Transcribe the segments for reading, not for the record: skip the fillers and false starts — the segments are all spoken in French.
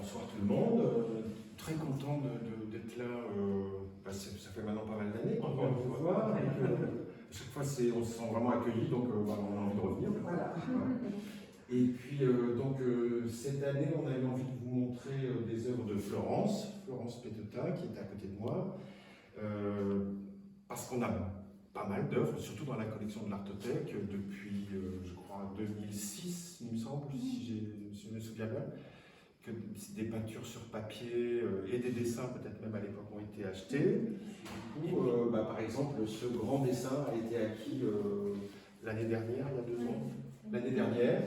Bonsoir tout le monde. Très content d'être là. Ça fait maintenant pas mal d'années qu'on vient vous voir. À chaque fois, on se sent vraiment accueilli, donc on a envie de revenir. Voilà. Et puis, cette année, on avait envie de vous montrer des œuvres de Florence Peteta, qui est à côté de moi, parce qu'on a pas mal d'œuvres, surtout dans la collection de l'Artothèque, depuis, je crois, 2006, il me semble, si je me souviens bien, que des peintures sur papier et des dessins, peut-être même à l'époque, ont été achetés. Du coup, par exemple, ce grand dessin a été acquis l'année dernière, il y a 2 ans, l'année dernière,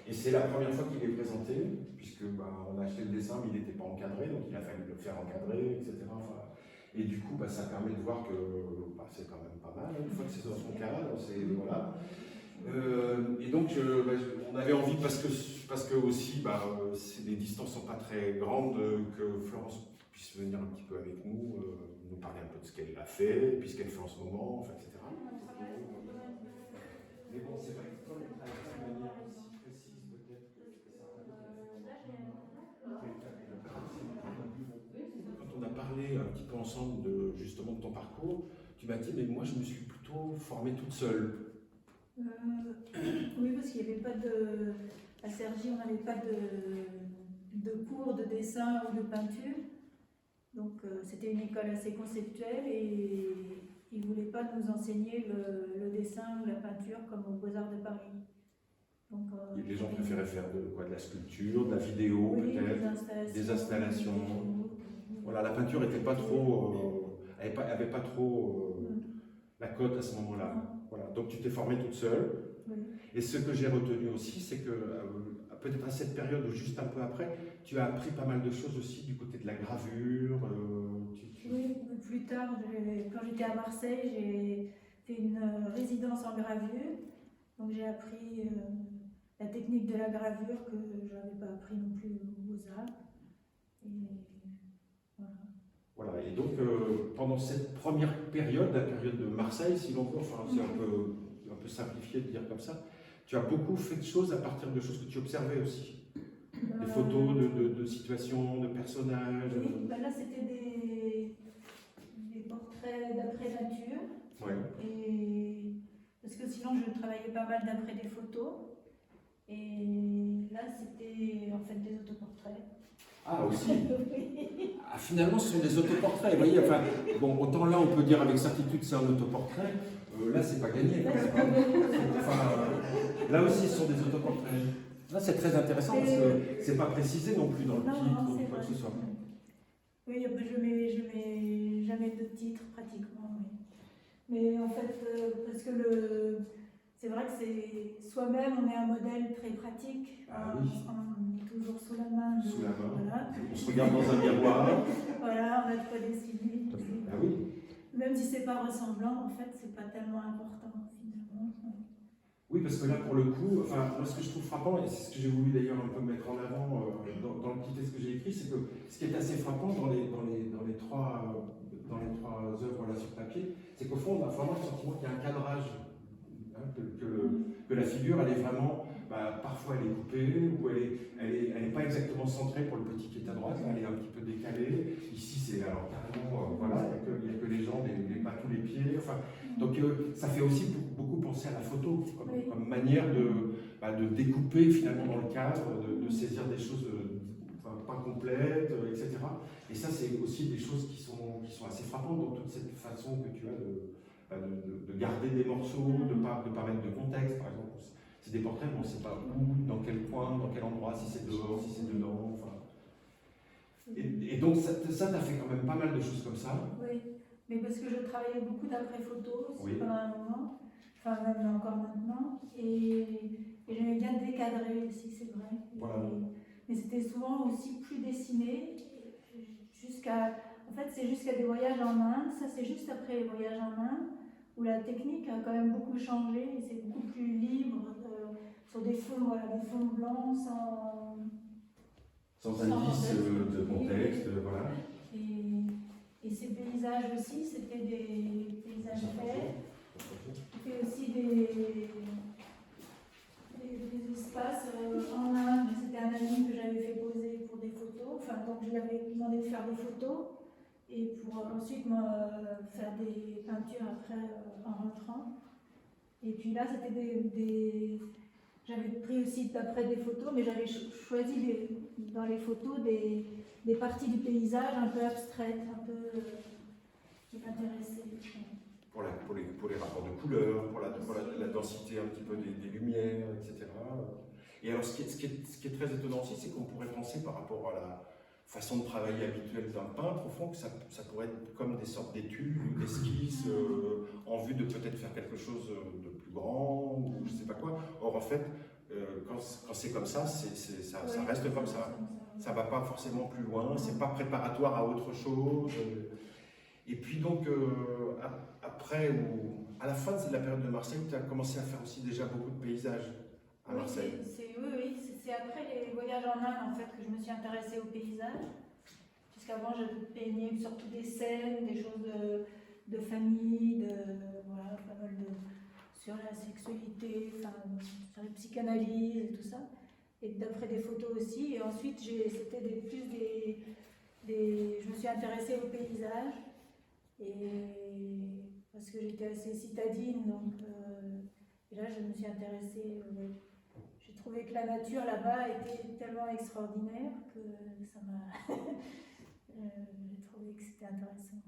et c'est la première fois qu'il est présenté, puisque on a acheté le dessin, mais il n'était pas encadré, donc il a fallu le faire encadrer, etc. Enfin, et du coup, ça permet de voir que c'est quand même pas mal, une fois que c'est dans son cadre, voilà. Et donc, on avait envie, parce que aussi, les distances sont pas très grandes, que Florence puisse venir un petit peu avec nous, nous parler un peu de ce qu'elle a fait, puis ce qu'elle fait en ce moment, enfin, etc. Mais bon, c'est vrai que quand elle travaille pas de manière aussi précise, peut-être que ça Quand on a parlé un petit peu ensemble justement de ton parcours, tu m'as dit, mais moi je me suis plutôt formée toute seule. Oui, parce qu'il n'y avait pas de... À Cergy, on n'avait pas de cours de dessin ou de peinture. Donc c'était une école assez conceptuelle et ils ne voulaient pas nous enseigner le dessin ou la peinture comme aux Beaux-Arts de Paris. Donc, les gens préféraient faire de la sculpture, de la vidéo, oui, peut-être, des installations. Voilà, la peinture n'était pas trop... avait pas trop la cote à ce moment-là. Voilà. Donc tu t'es formée toute seule. Oui. Et ce que j'ai retenu aussi, c'est que peut-être à cette période ou juste un peu après, tu as appris pas mal de choses aussi du côté de la gravure. Oui, plus tard, quand j'étais à Marseille, j'ai fait une résidence en gravure. Donc j'ai appris la technique de la gravure que je n'avais pas appris non plus aux Beaux-Arts. Et voilà. Voilà, et donc pendant cette première période, la période de Marseille, si l'on veut, enfin c'est un peu simplifié de dire comme ça, tu as beaucoup fait de choses à partir de choses que tu observais aussi. Des photos de situations, de personnages. Oui, là c'était des portraits d'après nature. Ouais. Et parce que sinon je travaillais pas mal d'après des photos. Et là c'était en fait des autoportraits. Ah aussi. Oui. Ah, finalement ce sont des autoportraits, vous voyez, enfin, bon, autant là on peut dire avec certitude c'est un autoportrait, là c'est pas gagné. Là aussi ce sont des autoportraits. Là c'est très intéressant parce que c'est pas précisé non plus dans le titre ou quoi que ce soit. Oui, je mets jamais de titre pratiquement. Oui. Mais en fait, parce que c'est vrai que c'est soi-même, on est un modèle très pratique. Ah, oui. On est toujours sous la main. Sous la main. Voilà. On se regarde dans un miroir. Voilà, on a de quoi dessiner. Ah oui. Même si c'est pas ressemblant, en fait, c'est pas tellement important finalement. Oui, parce que là, pour le coup, enfin, moi, ce que je trouve frappant, et c'est ce que j'ai voulu d'ailleurs un peu mettre en avant dans le petit texte que j'ai écrit, c'est que ce qui est assez frappant dans les trois œuvres là, sur papier, c'est qu'au fond, on a vraiment le sentiment qu'il y a un cadrage, hein, que la figure, elle est vraiment, parfois elle est coupée, ou elle est pas exactement centrée pour le petit qui est à droite, là, elle est un petit peu décalée. Ici, c'est alors carrément, voilà, il n'y a que les jambes, pas tous les pieds. Enfin, donc ça fait aussi beaucoup penser à la photo, comme manière de découper finalement dans le cadre, de saisir des choses pas complètes, etc. Et ça, c'est aussi des choses qui sont assez frappantes dans toute cette façon que tu as de garder des morceaux, de pas mettre de contexte, par exemple. C'est des portraits, mais on ne sait pas où, dans quel coin, dans quel endroit, si c'est dehors, si c'est dedans. Enfin. Et donc, ça t'a fait quand même pas mal de choses comme ça. Oui, mais parce que je travaillais beaucoup d'après-photos aussi pendant un moment, enfin même encore maintenant, et j'aimais bien décadrer aussi, c'est vrai. Voilà. Mais c'était souvent aussi plus dessiné, en fait c'est jusqu'à des voyages en Inde, ça c'est juste après les voyages en Inde, où la technique a quand même beaucoup changé, et c'est beaucoup plus libre, sur des fonds, des fonds blancs, sans indice de contexte, voilà. Et ces paysages aussi, c'était des paysages faits. C'était aussi des espaces en Inde. C'était un ami que j'avais fait poser pour des photos. Enfin, lui avais demandé de faire des photos et pour ensuite faire des peintures après en rentrant. Et puis là, c'était j'avais pris aussi d'après des photos, mais j'avais choisi dans les photos des parties du paysage un peu abstraites, un peu qui m'intéressaient. Pour les rapports de couleurs, pour la densité un petit peu des lumières, etc. Et alors, ce qui est très étonnant aussi, c'est qu'on pourrait penser par rapport à la façon de travailler habituelle d'un peintre, au fond, que ça pourrait être comme des sortes d'études ou d'esquisses en vue de peut-être faire quelque chose de plus grand, ou je ne sais pas quoi. Or, en fait, quand c'est comme ça, ça reste comme ça. Ça ne va pas forcément plus loin, c'est pas préparatoire à autre chose. Et puis donc, après, ou à la fin de la période de Marseille, tu as commencé à faire aussi déjà beaucoup de paysages à Marseille. Oui, c'est après les voyages en Inde en fait que je me suis intéressée au paysage. Puisqu'avant, je peignais surtout des scènes, des choses de famille, voilà, pas mal sur la sexualité, sur la psychanalyse et tout ça. Et d'après des photos aussi. Et ensuite, c'était je me suis intéressée au paysage. Et parce que j'étais assez citadine, donc et là je me suis intéressée. J'ai trouvé que la nature là-bas était tellement extraordinaire que ça m'a. J'ai trouvé que c'était intéressant.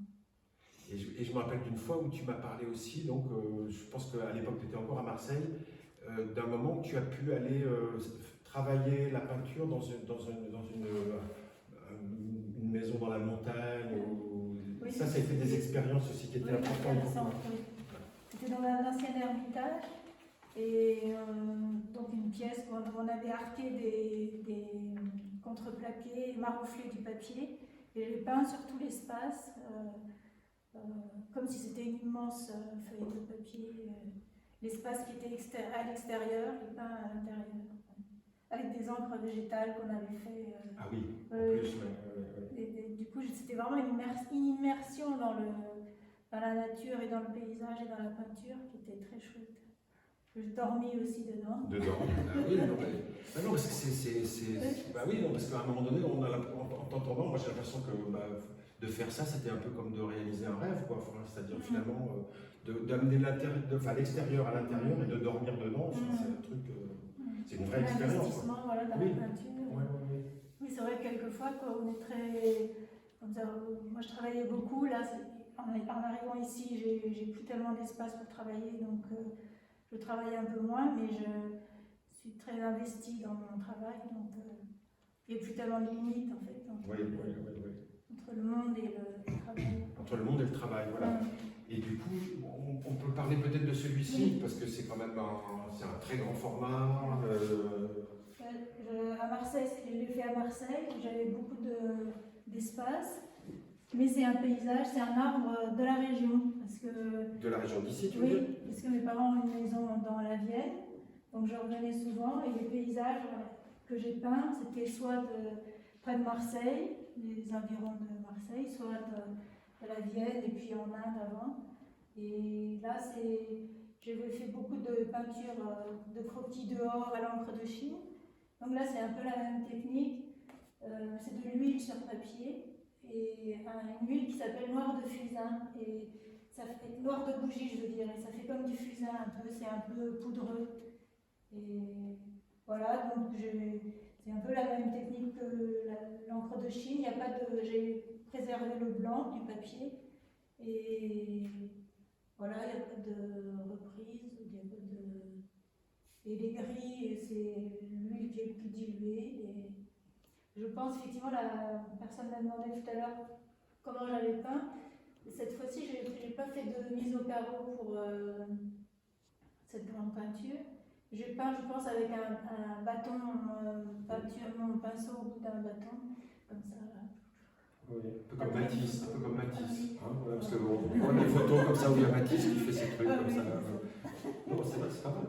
Et je me rappelle d'une fois où tu m'as parlé aussi, donc je pense qu'à l'époque tu étais encore à Marseille, d'un moment où tu as pu aller travailler la peinture dans une maison dans la montagne. Oui, ça a été des expériences aussi qui étaient importantes. Oui. C'était dans un ancien ermitage, et donc une pièce où on avait arqué des contreplaqués, marouflé du papier, et j'ai peint sur tout l'espace, comme si c'était une immense feuille de papier. L'espace qui était à l'extérieur, j'ai peint à l'intérieur, avec des encres végétales qu'on avait fait. Ah oui, en plus, du coup, c'était vraiment une immersion dans la nature et dans le paysage et dans la peinture qui était très chouette. Je dormis aussi dedans. Ah oui, non, parce que parce qu'à un moment donné, en t'entendant, moi j'ai l'impression que de faire ça, c'était un peu comme de réaliser un rêve, quoi. Enfin, c'est-à-dire finalement d'amener l'extérieur à l'intérieur et de dormir dedans. Enfin, c'est un truc, c'est une vraie expérience. L'investissement, voilà, dans la peinture. Oui, c'est vrai que quelquefois, on est très. Comme ça, moi, je travaillais beaucoup. Là, en arrivant ici, j'ai plus tellement d'espace pour travailler, donc je travaille un peu moins, mais je suis très investie dans mon travail, donc il n'y a plus tellement de limites en fait. Entre le monde et le travail. Entre le monde et le travail, voilà. Et du coup, on peut parler peut-être de celui-ci, parce que c'est quand même un très grand format. À Marseille, je l'ai fait à Marseille, j'avais beaucoup d'espace, mais c'est un paysage, c'est un arbre de la région. De la région d'ici, tu veux dire ? Oui, parce que mes parents ont une maison dans la Vienne, donc je revenais souvent, et les paysages que j'ai peints, c'était soit près de Marseille, les environs de Marseille, soit de la Vienne, et puis en Inde avant. Et là, j'ai fait beaucoup de peintures de croquis dehors à l'encre de Chine. Donc là, c'est un peu la même technique. C'est de l'huile sur papier et une huile qui s'appelle noir de fusain. Et ça fait noir de bougie, je veux dire. Et ça fait comme du fusain un peu. C'est un peu poudreux. Et voilà, donc c'est un peu la même technique que l'encre de Chine. J'ai préservé le blanc du papier. Et voilà, il n'y a pas de reprise, il n'y a pas de. Et les gris, c'est l'huile qui est plus diluée. Et je pense effectivement, la personne m'a demandé tout à l'heure comment j'avais peint. Cette fois-ci, je n'ai pas fait de mise au carreau pour cette grande peinture. J'ai peint, je pense, avec un bâton peinture, mon pinceau au bout d'un bâton, comme ça. Oui, un peu comme Matisse, voilà, parce qu'on voit des photos comme ça où il y a Matisse qui fait ses trucs comme ça. Non, c'est vrai, c'est pas mal.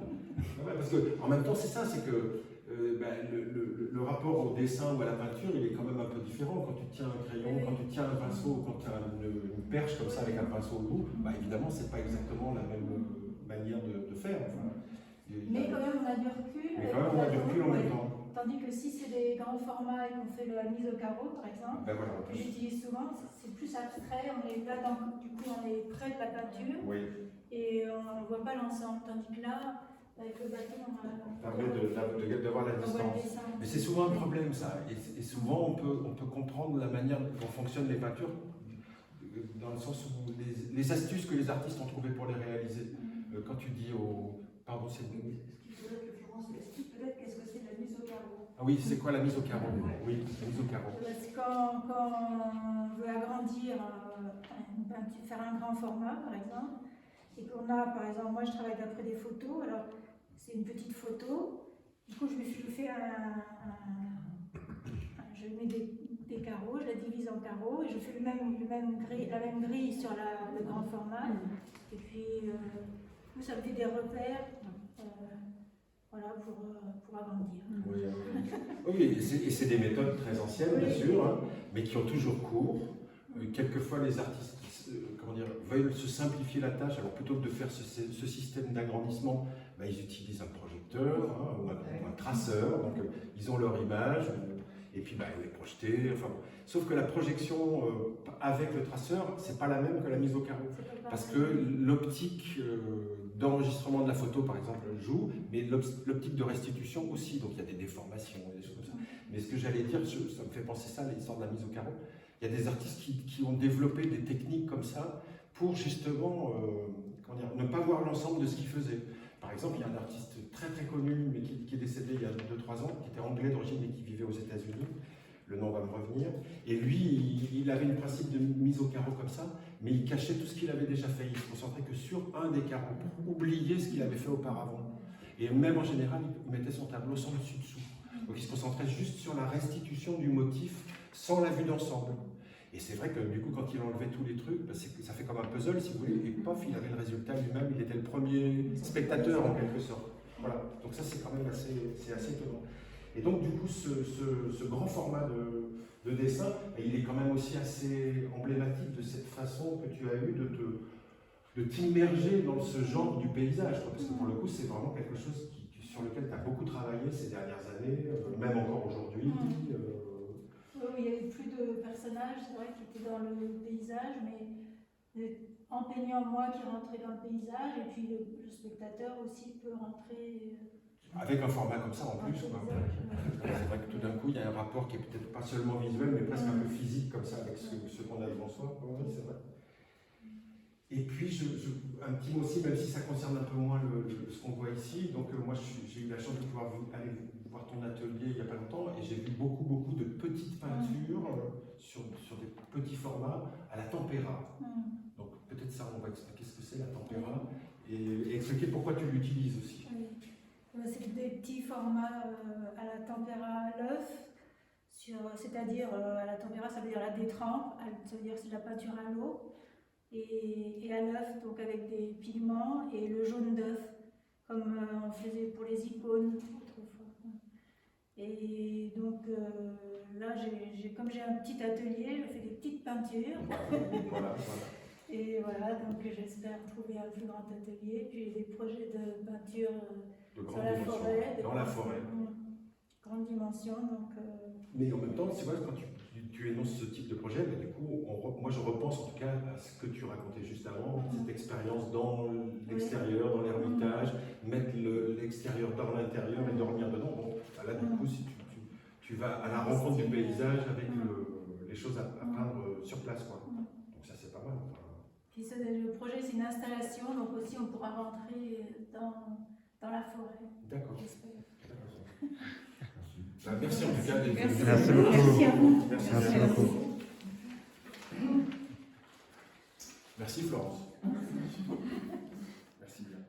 Ouais, parce qu'en même temps, c'est ça, c'est que le rapport au dessin ou à la peinture, il est quand même un peu différent. Quand tu tiens un crayon, quand tu tiens un pinceau, quand tu as une perche comme ça avec un pinceau au bout, évidemment, c'est pas exactement la même manière de faire. Enfin, mais quand même, on a du recul. Mais quand même, on a du recul en même temps. Tandis que si c'est des grands formats et qu'on fait la mise au carreau, par exemple, Ben voilà, que j'utilise souvent, c'est plus abstrait, on est là, du coup on est près de la peinture oui, et on ne voit pas l'ensemble. Tandis que là, avec le bâton, ça permet d'avoir la on voit le distance. dessin. Mais c'est souvent un problème ça, et souvent on peut comprendre la manière dont fonctionnent les peintures, dans le sens où les astuces que les artistes ont trouvées pour les réaliser. Quand tu dis au... Pardon, c'est... Peut-être qu'est-ce que c'est la mise au carreau. Ah oui, c'est quoi la mise au carreau? Oui, la mise au carreau. Parce que quand on veut agrandir, faire un grand format par exemple, et qu'on a par exemple, moi je travaille d'après des photos, alors c'est une petite photo, du coup je fais je mets des carreaux, je la divise en carreaux, et je fais la même grille sur le grand format, et puis ça me fait des repères. Voilà, pour agrandir. Oui, oui, et c'est des méthodes très anciennes, bien sûr, hein, mais qui ont toujours cours. Quelquefois, les artistes veulent se simplifier la tâche. Alors, plutôt que de faire ce système d'agrandissement, ben, ils utilisent un projecteur hein, ou un traceur. Donc, ils ont leur image, et puis ben, ils les projeter. Enfin, sauf que la projection avec le traceur, c'est pas la même que la mise au carreau. Parce que l'optique d'enregistrement de la photo, par exemple, joue, mais l'optique de restitution aussi. Donc il y a des déformations, des choses comme ça. Mais ce que j'allais dire, ça me fait penser ça, l'histoire de la mise au carreau. Il y a des artistes qui ont développé des techniques comme ça pour justement ne pas voir l'ensemble de ce qu'ils faisaient. Par exemple, il y a un artiste très très connu, mais qui est décédé il y a 2-3 ans, qui était anglais d'origine mais qui vivait aux États-Unis. Le nom va me revenir. Et lui, il avait le principe de mise au carreau comme ça, mais il cachait tout ce qu'il avait déjà fait. Il se concentrait que sur un des carreaux pour oublier ce qu'il avait fait auparavant. Et même en général, il mettait son tableau sans dessus-dessous. Donc il se concentrait juste sur la restitution du motif sans la vue d'ensemble. Et c'est vrai que du coup, quand il enlevait tous les trucs, bah, ça fait comme un puzzle, si vous voulez, et pof, il avait le résultat lui-même, il était le premier spectateur en quelque sorte. Voilà. Donc ça, c'est quand même assez étonnant. Et donc, du coup, ce grand format de dessin, il est quand même aussi assez emblématique de cette façon que tu as eue de t'immerger dans ce genre du paysage. Parce que pour le coup, c'est vraiment quelque chose sur lequel tu as beaucoup travaillé ces dernières années, même encore aujourd'hui. Oui, il y avait plus de personnages, c'est vrai, qui étaient dans le paysage, mais en peignant moi qui rentrais dans le paysage, et puis le spectateur aussi peut rentrer. Avec un format comme ça en plus. C'est vrai que tout d'un coup, il y a un rapport qui est peut-être pas seulement visuel, mais presque un peu physique comme ça, avec ce qu'on a devant soi. Oui, c'est vrai. Et puis, un petit mot aussi, même si ça concerne un peu moins ce qu'on voit ici. Donc, moi, j'ai eu la chance de pouvoir aller voir ton atelier il n'y a pas longtemps, et j'ai vu beaucoup de petites peintures sur des petits formats à la tempéra. Donc, peut-être ça, on va expliquer ce que c'est la tempéra, et expliquer pourquoi tu l'utilises aussi. C'est des petits formats à la tempéra à l'œuf, c'est-à-dire à la tempéra, ça veut dire la détrempe, ça veut dire c'est de la peinture à l'eau, et à l'œuf, donc avec des pigments, et le jaune d'œuf, comme on faisait pour les icônes autrefois. Et donc là, comme j'ai un petit atelier, je fais des petites peintures. Voilà. Et voilà, donc j'espère trouver un plus grand atelier. Puis j'ai des projets de peinture sur la forêt. Dans la forêt. Grande dimension. Donc, Mais en même temps, c'est vrai que quand tu énonces ce type de projet, bah, du coup, moi je repense en tout cas à ce que tu racontais juste avant, cette expérience dans l'extérieur, dans l'ermitage, mettre l'extérieur dans l'intérieur et dormir dedans. Bon, bah là, du coup, si tu vas à la rencontre du paysage avec les choses à peindre sur place, quoi. Donc ça, c'est pas mal. Puis le projet, c'est une installation, donc aussi on pourra rentrer dans la forêt. D'accord. Merci en tout cas d'être venu. Merci beaucoup. Merci à vous. Merci beaucoup. Merci Florence. Merci bien.